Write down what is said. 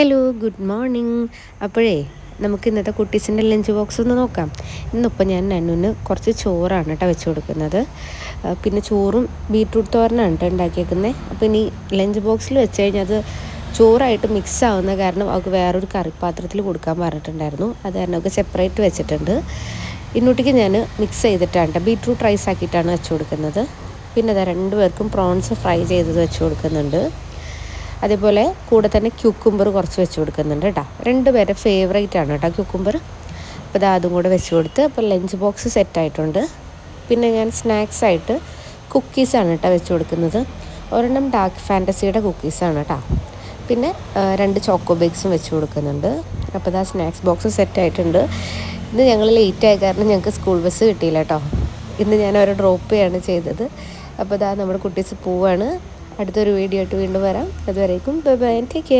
Hello good morning. അപ്പോഴേ നമുക്ക് ഇന്നത്തെ കുട്ടീസിൻ്റെ ലഞ്ച് ബോക്സ് ഒന്ന് നോക്കാം. ഇന്നിപ്പോൾ ഞാൻ നന്നുവിന് കുറച്ച് ചോറാണ് കേട്ടോ വെച്ച് കൊടുക്കുന്നത്. പിന്നെ ചോറും ബീട്രൂട്ട് തോരനാണ് കേട്ടോ ഉണ്ടാക്കിയേക്കുന്നത്. അപ്പോൾ ഇനി ലഞ്ച് ബോക്സിൽ വെച്ച് കഴിഞ്ഞാൽ അത് ചോറായിട്ട് മിക്സ് ആവുന്ന കാരണം അവൾക്ക് വേറൊരു കറിപ്പാത്രത്തിൽ കൊടുക്കാൻ പറഞ്ഞിട്ടുണ്ടായിരുന്നു. അത് കാരണം അവൾക്ക് സെപ്പറേറ്റ് വെച്ചിട്ടുണ്ട്. ഇന്നൂട്ടിക്ക് ഞാൻ മിക്സ് ചെയ്തിട്ടാണ് കേട്ടോ ബീട്രൂട്ട് റൈസ് ആക്കിയിട്ടാണ് വെച്ച് കൊടുക്കുന്നത്. പിന്നെ അതാ 2 പേർക്കും പ്രോൺസ് ഫ്രൈ ചെയ്തത് വെച്ച് കൊടുക്കുന്നുണ്ട്. അതേപോലെ കൂടെ തന്നെ ക്യൂക്കുംബർ കുറച്ച് വെച്ച് കൊടുക്കുന്നുണ്ട് കേട്ടോ. 2 പേരുടെ ഫേവറേറ്റ് ആണ് കേട്ടോ ക്യൂക്കുംബർ. അപ്പോൾ അത് അതും കൂടെ വെച്ച് കൊടുത്ത് അപ്പോൾ ലഞ്ച് ബോക്സ് സെറ്റായിട്ടുണ്ട്. പിന്നെ ഞാൻ സ്നാക്സായിട്ട് കുക്കീസാണ് കേട്ടോ വെച്ച് കൊടുക്കുന്നത്. ഒരെണ്ണം ഡാർക്ക് ഫാൻറ്റസിയുടെ കുക്കീസാണ് കേട്ടോ. പിന്നെ 2 ചോക്കോ ബേക്സും വെച്ച് കൊടുക്കുന്നുണ്ട്. അപ്പോൾ ഇതാ സ്നാക്സ് ബോക്സ് സെറ്റായിട്ടുണ്ട്. ഇന്ന് ഞങ്ങൾ ലേറ്റായ കാരണം ഞങ്ങൾക്ക് സ്കൂൾ ബസ് കിട്ടിയില്ല കേട്ടോ. ഇന്ന് ഞാൻ അവരെ ഡ്രോപ്പ് ചെയ്യാണ് ചെയ്തത്. അപ്പോൾ ഇതാ നമ്മുടെ കുട്ടീസ് പോവാണ്. അടുത്തൊരു വീഡിയോ ആയിട്ട് വീണ്ടും വരാം. അതുവരേക്കും ബൈ ബൈ, ടേക്ക് കെയർ.